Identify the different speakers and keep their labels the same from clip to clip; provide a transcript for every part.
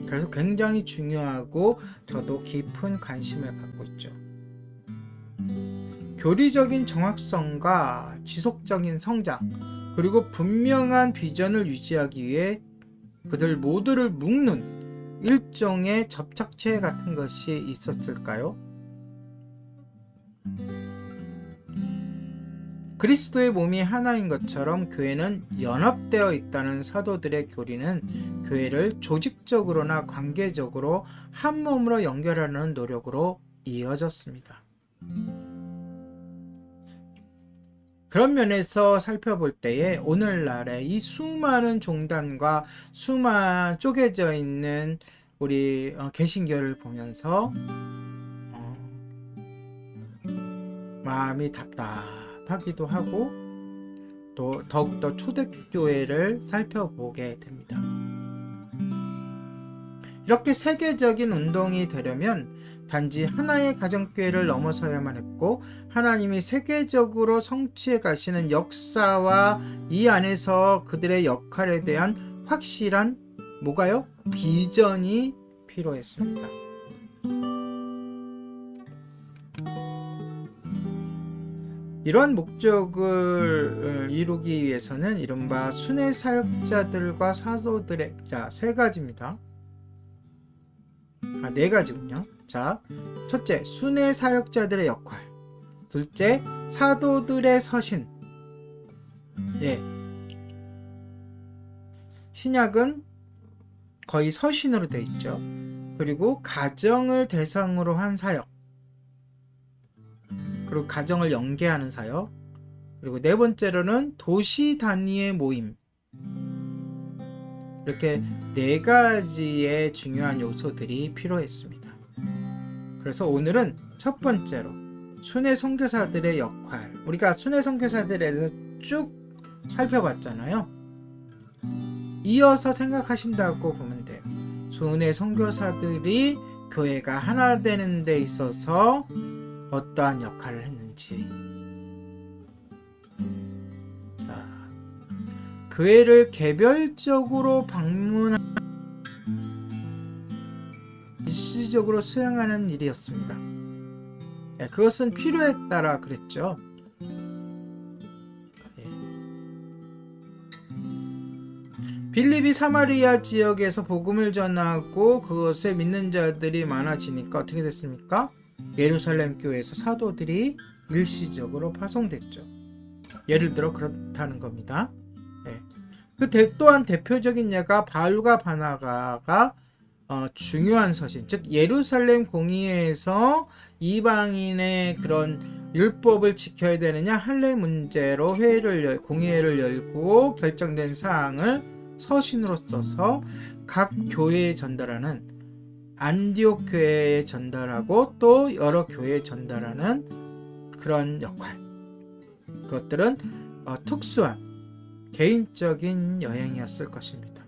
Speaker 1: 그래서 굉장히 중요하고 저도 깊은 관심을 갖고 있죠. 교리적인 정확성과 지속적인 성장, 그리고 분명한 비전을 유지하기 위해 그들 모두를 묶는 일종의 접착체 같은 것이 있었을까요? 그리스도의 몸이 하나인 것처럼 교회는 연합되어 있다는 사도들의 교리는 교회를 조직적으로나 관계적으로 한 몸으로 연결하는 노력으로 이어졌습니다. 그런 면에서 살펴볼 때에 오늘날의 이 수많은 종단과 수많은 쪼개져 있는 우리 개신교를 보면서 마음이 답답하기도 하고 또 더욱더 초대교회를 살펴보게 됩니다. 이렇게 세계적인 운동이 되려면 단지 하나의 가정교회를 넘어서야만 했고, 하나님이 세계적으로 성취해 가시는 역사와 이 안에서 그들의 역할에 대한 확실한 뭐가요? 비전이 필요했습니다. 이러한 목적을 이루기 위해서는 이른바 순회 사역자들과 사도들의 세 가지입니다. 네 가지군요. 자, 첫째, 순회 사역자들의 역할. 둘째, 사도들의 서신. 신약은 거의 서신으로 되어 있죠. 그리고 가정을 대상으로 한 사역. 그리고 가정을 연계하는 사역. 그리고 네 번째로는 도시 단위의 모임. 이렇게 네 가지의 중요한 요소들이 필요했습니다. 그래서 오늘은 첫 번째로 순회 선교사들의 역할, 우리가 순회 선교사들에서 쭉 살펴봤잖아요. 이어서 생각하신다고 보면 돼요. 순회 선교사들이 교회가 하나 되는 데 있어서 어떠한 역할을 했는지. 교회를 개별적으로 방문하는 일시적으로 수행하는 일이었습니다. 그것은 필요했다라 그랬죠. 빌립이 사마리아 지역에서 복음을 전하고 그것에 믿는 자들이 많아지니까 어떻게 됐습니까? 예루살렘 교회에서 사도들이 일시적으로 파송됐죠. 예를 들어 그렇다는 겁니다. 그 또한 대표적인 예가 바울과 바나바가 중요한 서신, 즉 예루살렘 공의회에서 이방인의 그런 율법을 지켜야 되느냐 할례 문제로 공의회를 열고 결정된 사항을 서신으로 써서 각 교회에 전달하는, 안디옥 교회에 전달하고 또 여러 교회에 전달하는 그런 역할. 그것들은 특수한 개인적인 여행이었을 것입니다.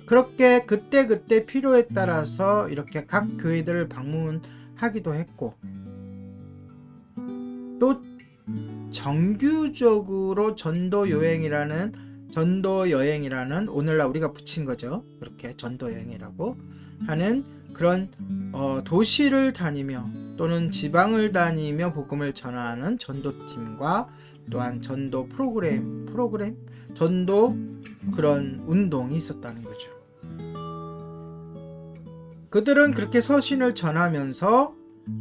Speaker 1: 그렇게 그때그때 필요에 따라서 이렇게 각 교회들을 방문하기도 했고, 또 정규적으로 전도 여행이라는 오늘날 우리가 붙인 거죠. 그렇게 전도 여행이라고 하는 그런 도시를 다니며 또는 지방을 다니며 복음을 전하는 전도팀과 또한 전도 프로그램 전도 그런 운동이 있었다는 거죠. 그들은 그렇게 서신을 전하면서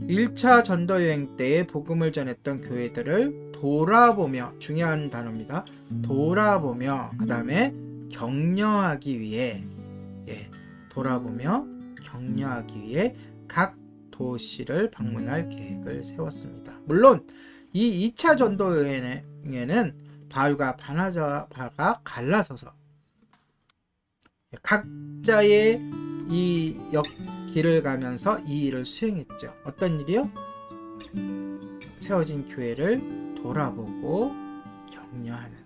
Speaker 1: 1차 전도여행 때에 복음을 전했던 교회들을 돌아보며, 중요한 단어입니다. 돌아보며 그 다음에 격려하기 위해 각 도시를 방문할 계획을 세웠습니다. 물론 이 2차 전도여행에는 바울과 바나바가 갈라서서 각자의 이 길을 가면서 이 일을 수행했죠. 어떤 일이요? 세워진 교회를 돌아보고 격려하는.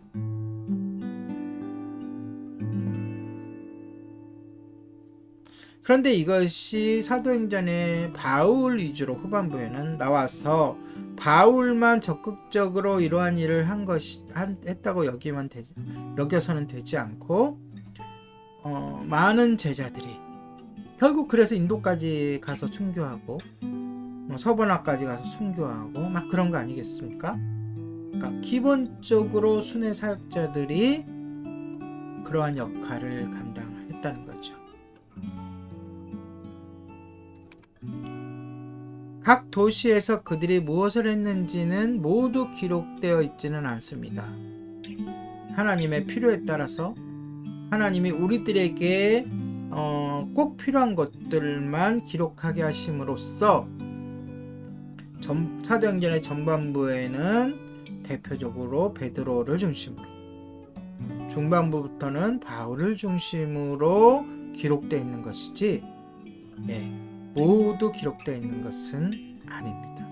Speaker 1: 그런데 이것이 사도행전의 바울 위주로 후반부에는 나와서 바울만 적극적으로 이러한 일을 했다고 여겨서는 되지 않고, 많은 제자들이 결국 그래서 인도까지 가서 순교하고 서번화까지 가서 순교하고 막 그런 거 아니겠습니까? 그러니까 기본적으로 순회 사역자들이 그러한 역할을 감당했다는 거죠. 각 도시에서 그들이 무엇을 했는지는 모두 기록되어 있지는 않습니다. 하나님의 필요에 따라서 하나님이 우리들에게 꼭 필요한 것들만 기록하게 하심으로써 사도행전의 전반부에는 대표적으로 베드로를 중심으로, 중반부부터는 바울을 중심으로 기록되어 있는 것이지 모두 기록되어 있는 것은 아닙니다.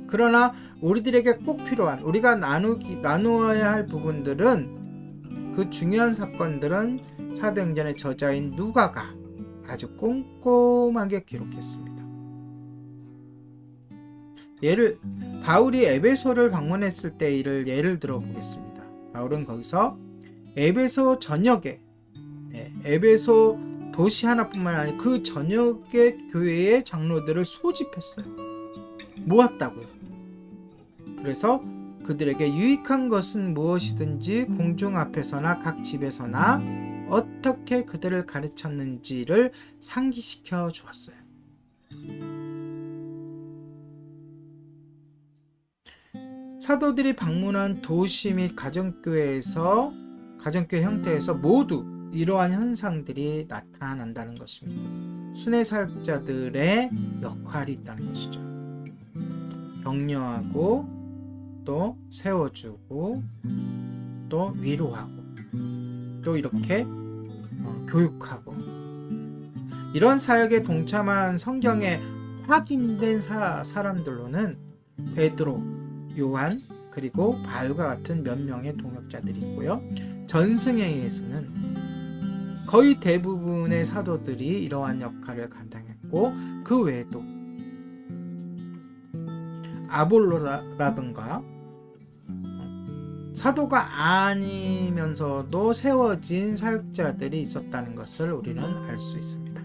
Speaker 1: 그러나 우리들에게 꼭 필요한, 우리가 나누어야 할 부분들은, 그 중요한 사건들은 사도행전의 저자인 누가가 아주 꼼꼼하게 기록했습니다. 바울이 에베소를 방문했을 때 일을 예를 들어 보겠습니다. 바울은 거기서 에베소 전역에, 에베소 도시 하나뿐만 아니라 그 전역의 교회의 장로들을 소집했어요. 모았다고요. 그래서 그들에게 유익한 것은 무엇이든지 공중 앞에서나 각 집에서나 어떻게 그들을 가르쳤는지를 상기시켜 주었어요. 사도들이 방문한 도시 및 가정교회 형태에서 모두 이러한 현상들이 나타난다는 것입니다. 순회 사역자들의 역할이 있다는 것이죠. 격려하고 또 세워주고 또 위로하고 또 이렇게 교육하고, 이런 사역에 동참한 성경에 확인된 사람들로는 베드로, 요한, 그리고 바울과 같은 몇 명의 동역자들이 있고요. 전승회에서는 거의 대부분의 사도들이 이러한 역할을 감당했고, 그 외에도 아볼로라든가 사도가 아니면서도 세워진 사역자들이 있었다는 것을 우리는 알 수 있습니다.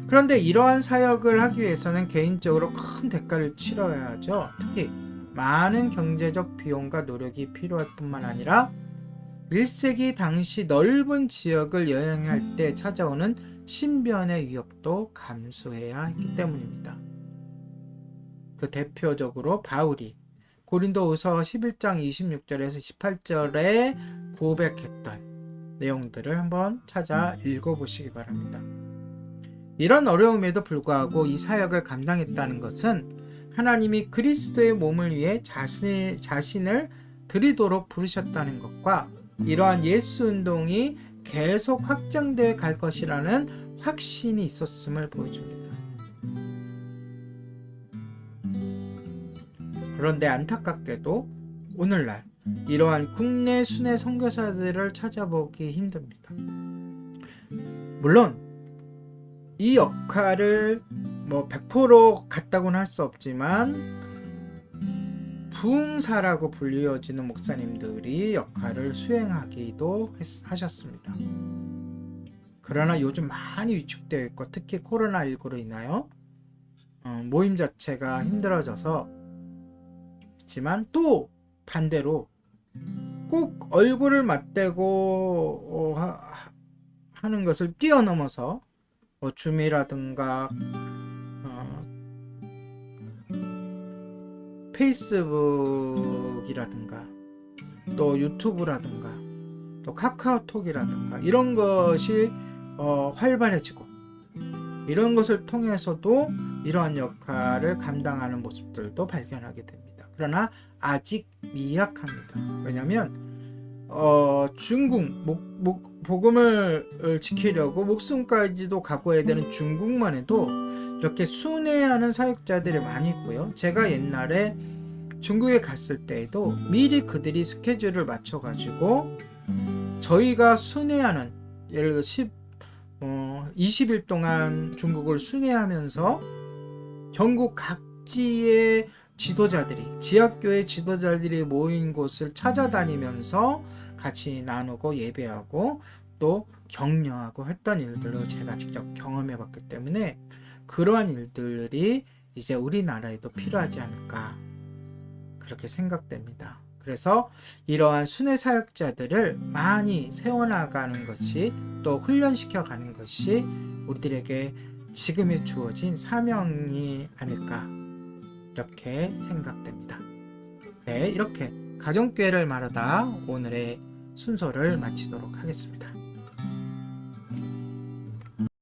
Speaker 1: 그런데 이러한 사역을 하기 위해서는 개인적으로 큰 대가를 치러야 하죠. 특히 많은 경제적 비용과 노력이 필요할 뿐만 아니라 1세기 당시 넓은 지역을 여행할 때 찾아오는 신변의 위협도 감수해야 했기 때문입니다. 그 대표적으로 바울이 고린도후서 11장 26절에서 18절에 고백했던 내용들을 한번 찾아 읽어보시기 바랍니다. 이런 어려움에도 불구하고 이 사역을 감당했다는 것은 하나님이 그리스도의 몸을 위해 자신을 드리도록 부르셨다는 것과 이러한 예수 운동이 계속 확장되어 갈 것이라는 확신이 있었음을 보여줍니다. 그런데 안타깝게도 오늘날 이러한 국내 순회 선교사들을 찾아보기 힘듭니다. 물론 이 역할을 100% 같다고는 할 수 없지만 부흥사라고 불리워지는 목사님들이 역할을 수행하기도 하셨습니다. 그러나 요즘 많이 위축되어 있고, 특히 코로나19로 인하여 모임 자체가 힘들어져서 있지만, 또 반대로 꼭 얼굴을 맞대고 하는 것을 뛰어넘어서 줌이라든가 페이스북이라든가 또 유튜브라든가 또 카카오톡이라든가 이런 것이 활발해지고, 이런 것을 통해서도 이러한 역할을 감당하는 모습들도 발견하게 됩니다. 그러나 아직 미약합니다. 왜냐하면 중국 복음을 지키려고 목숨까지도 각오해야 되는 중국만 해도 이렇게 순회하는 사역자들이 많이 있고요. 제가 옛날에 중국에 갔을 때에도 미리 그들이 스케줄을 맞춰가지고 저희가 순회하는, 예를 들어 20일 동안 중국을 순회하면서 전국 각지의 지도자들이, 지역교회 지도자들이 모인 곳을 찾아다니면서 같이 나누고 예배하고 또 격려하고 했던 일들을 제가 직접 경험해 봤기 때문에 그러한 일들이 이제 우리나라에도 필요하지 않을까 그렇게 생각됩니다. 그래서 이러한 순회 사역자들을 많이 세워나가는 것이 또 훈련시켜 가는 것이 우리들에게 지금에 주어진 사명이 아닐까 이렇게 생각됩니다. 네, 이렇게 가정교회를 말하다 오늘의 순서를 마치도록 하겠습니다.